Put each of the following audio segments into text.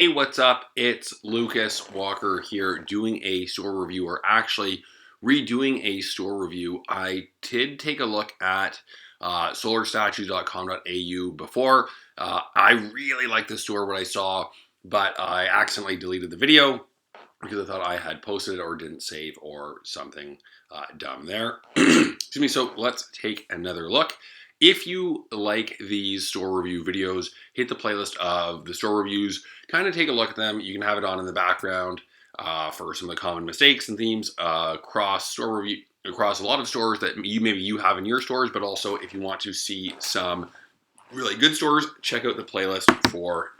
Hey, what's up? It's Lucas Walker here doing a store review, or actually redoing a store review. I did take a look at solarstatues.com.au before. I really liked the store, what I saw, but I accidentally deleted the video because I thought I had posted it or didn't save or something dumb there. Excuse me. So let's take another look. If you like these store review videos, hit the playlist of the store reviews, kind of take a look at them. You can have it on in the background for some of the common mistakes and themes across store review, across a lot of stores that maybe you have in your stores, but also if you want to see some really good stores, check out the playlist for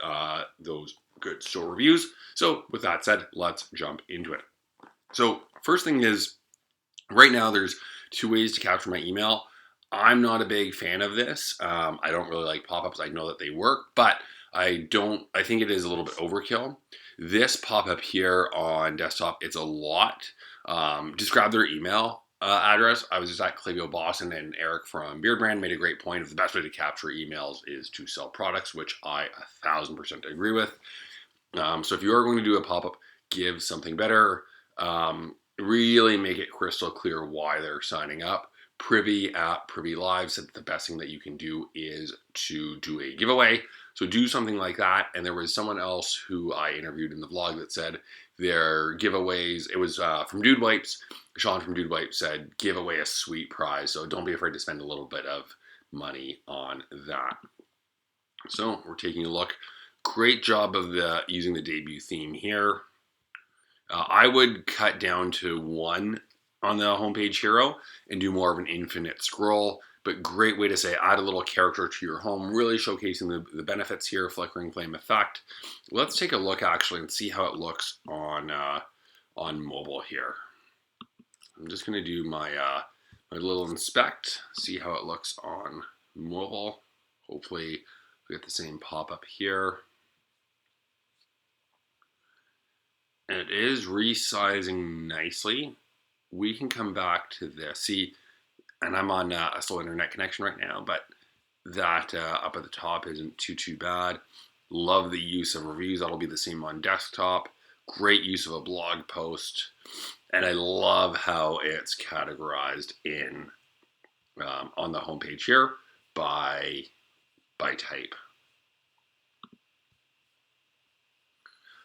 those good store reviews. So with that said, let's jump into it. So first thing is, right now there's two ways to capture my email. I'm not a big fan of this. I don't really like pop-ups. I know that they work, but I think it is a little bit overkill. This pop-up here on desktop, it's a lot. Just grab their email address. I was just at Clivio Boston, and Eric from Beard Brand made a great point of the best way to capture emails is to sell products, which I 1000% agree with. So if you are going to do a pop-up, give something better. Really make it crystal clear why they're signing up. Privy at Privy Live said that the best thing that you can do is to do a giveaway. So do something like that. And there was someone else who I interviewed in the vlog that said their giveaways, it was from Dude Wipes. Sean from Dude Wipes said, give away a sweet prize. So don't be afraid to spend a little bit of money on that. So we're taking a look. Great job of using the debut theme here. I would cut down to one on the homepage hero and do more of an infinite scroll, but great way to say add a little character to your home, really showcasing the benefits here, flickering flame effect. Let's take a look actually and see how it looks on mobile here. I'm just going to do my little inspect, see how it looks on mobile. Hopefully we get the same pop-up here. And it is resizing nicely. We can come back to this. See, and I'm on a slow internet connection right now, but that up at the top isn't too bad. Love the use of reviews. That'll be the same on desktop. Great use of a blog post. And I love how it's categorized in on the homepage here by type.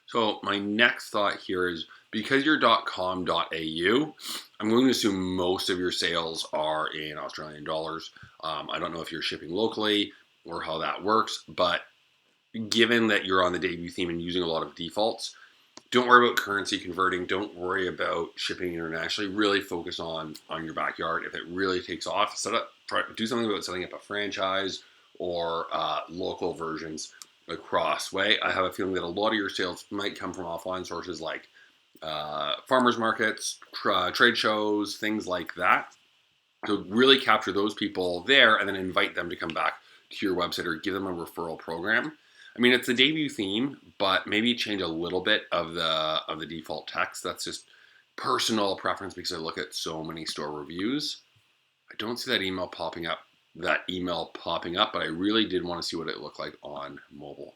So my next thought here is, because you're .com.au, I'm going to assume most of your sales are in Australian dollars. I don't know if you're shipping locally or how that works, but given that you're on the debut theme and using a lot of defaults, don't worry about currency converting. Don't worry about shipping internationally. Really focus on your backyard. If it really takes off, do something about setting up a franchise or local versions across way. I have a feeling that a lot of your sales might come from offline sources like farmers markets, trade shows, things like that. So really capture those people there and then invite them to come back to your website or give them a referral program. I mean, it's the debut theme, but maybe change a little bit of the default text. That's just personal preference because I look at so many store reviews. I don't see that email popping up, but I really did want to see what it looked like on mobile.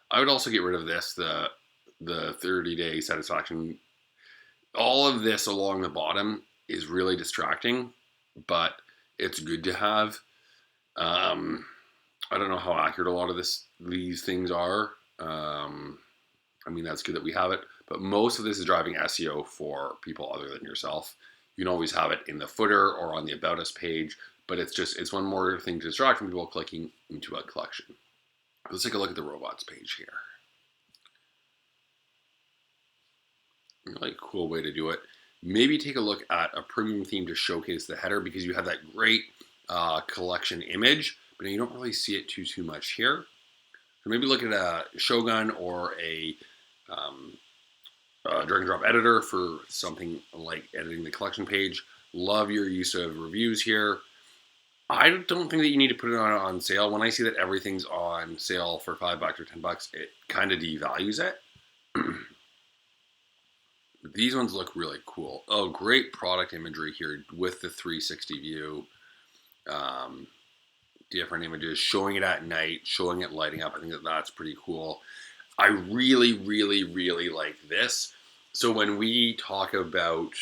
I would also get rid of this, the 30-day satisfaction. All of this along the bottom is really distracting, but it's good to have. I don't know how accurate a lot of these things are. I mean, that's good that we have it, but most of this is driving SEO for people other than yourself. You can always have it in the footer or on the About Us page, but it's one more thing to distract from people clicking into a collection. Let's take a look at the robots page here. Really cool way to do it. Maybe take a look at a premium theme to showcase the header because you have that great collection image, but you don't really see it too much here. So maybe look at a Shogun or a drag and drop editor for something like editing the collection page. Love your use of reviews here. I don't think that you need to put it on sale. When I see that everything's on sale for $5 or $10, it kind of devalues it. These ones look really cool. Oh, great product imagery here with the 360 view. Different images, showing it at night, showing it lighting up. I think that's pretty cool. I really, really, really like this. So when we talk about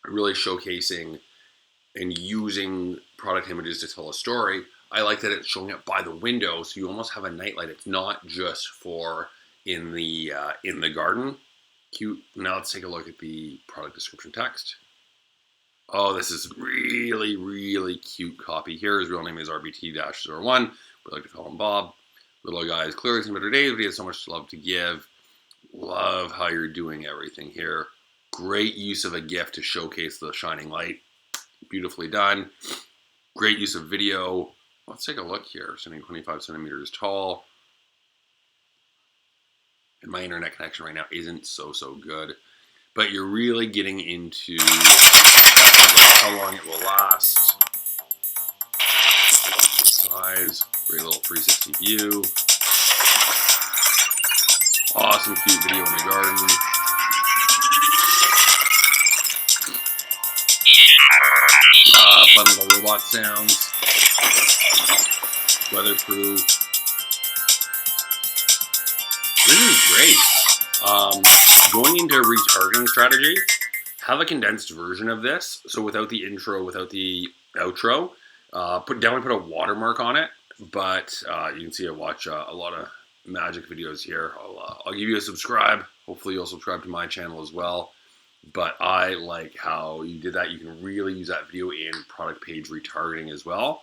really showcasing and using product images to tell a story, I like that it's showing up by the window, so you almost have a nightlight. It's not just for in the garden. Cute. Now let's take a look at the product description text. Oh, this is really, really cute copy here. His real name is RBT-01. We like to call him Bob. Little guy is clearly some better days, but he has so much love to give. Love how you're doing everything here. Great use of a GIF to showcase the shining light. Beautifully done. Great use of video. Let's take a look here. Sitting 25 centimeters tall. And my internet connection right now isn't so good. But you're really getting into how long it will last. Size. Great little 360 view. Awesome cute video in the garden. Fun little robot sounds. Weatherproof. This is great. Going into a retargeting strategy, have a condensed version of this. So without the intro, without the outro, definitely put a watermark on it. But you can see I watch a lot of magic videos here. I'll give you a subscribe. Hopefully you'll subscribe to my channel as well. But I like how you did that. You can really use that video in product page retargeting as well.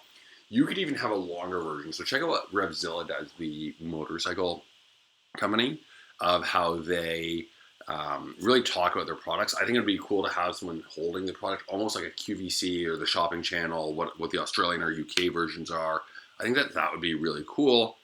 You could even have a longer version. So check out what Revzilla does, the motorcycle company, of how they really talk about their products. I think it'd be cool to have someone holding the product, almost like a QVC or the shopping channel, what the Australian or UK versions are. I think that would be really cool.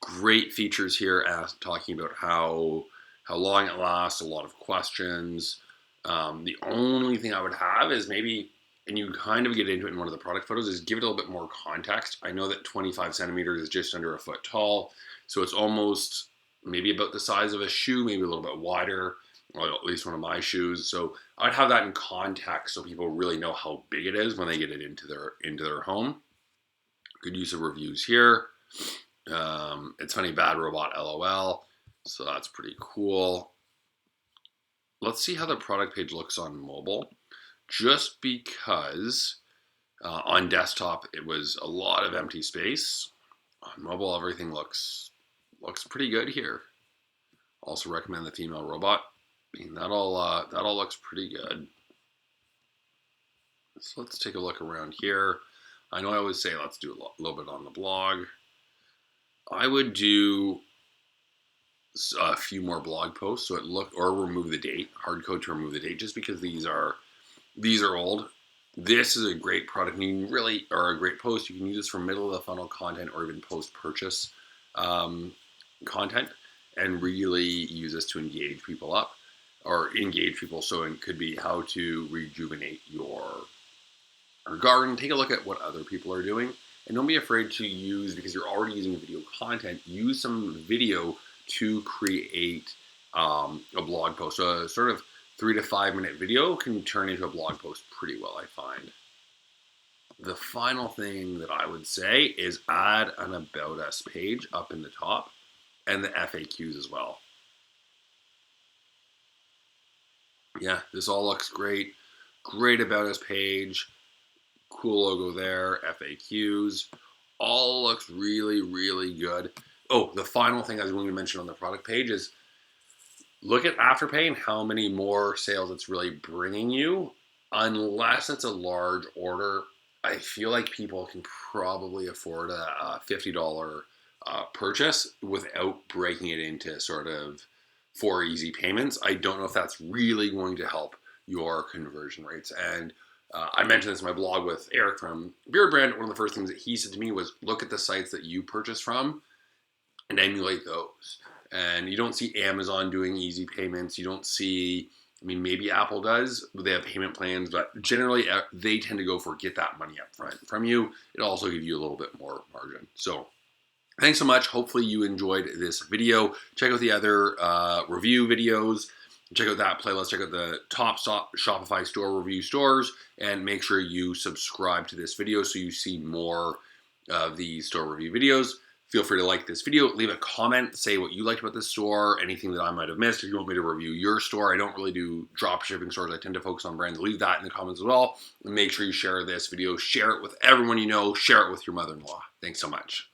Great features here, talking about how long it lasts, a lot of questions. The only thing I would have is maybe, and you kind of get into it in one of the product photos, is give it a little bit more context. I know that 25 centimeters is just under a foot tall, so it's almost maybe about the size of a shoe, maybe a little bit wider, or at least one of my shoes. So I'd have that in context so people really know how big it is when they get it into their home. Good use of reviews here. It's funny, bad robot, LOL. So that's pretty cool. Let's see how the product page looks on mobile. Just because on desktop it was a lot of empty space. On mobile, everything looks pretty good here. Also recommend the female robot. I mean, that all looks pretty good. So let's take a look around here. I know I always say let's do a little bit on the blog. I would do a few more blog posts so or remove the date, hard code to remove the date, just because these are old. This is a great product, or a great post. You can use this for middle of the funnel content or even post purchase content, and really use this to engage people up or engage people. So it could be how to rejuvenate your garden. Take a look at what other people are doing, and don't be afraid to use, because you're already using video content, use some video to create a blog post. So a sort of 3 to 5 minute video can turn into a blog post pretty well, I find. The final thing that I would say is add an About Us page up in the top and the FAQs as well. Yeah, this all looks great. Great About Us page. Cool logo there. FAQs. All looks really, really good. Oh, the final thing I was going to mention on the product page is look at Afterpay and how many more sales it's really bringing you. Unless it's a large order, I feel like people can probably afford a $50 purchase without breaking it into sort of 4 easy payments. I don't know if that's really going to help your conversion rates. And I mentioned this in my blog with Eric from Beard Brand. One of the first things that he said to me was, look at the sites that you purchase from and emulate those. And you don't see Amazon doing easy payments. You don't see, I mean, maybe Apple does, but they have payment plans, but generally they tend to go for get that money up front from you. It also gives you a little bit more margin. So thanks so much. Hopefully you enjoyed this video. Check out the other review videos. Check out that playlist. Check out the top Shopify store review stores, and make sure you subscribe to this video so you see more of the store review videos. Feel free to like this video, leave a comment, say what you liked about this store, anything that I might have missed. If you want me to review your store, I don't really do drop shipping stores. I tend to focus on brands. Leave that in the comments as well. And make sure you share this video, share it with everyone you know, share it with your mother-in-law. Thanks so much.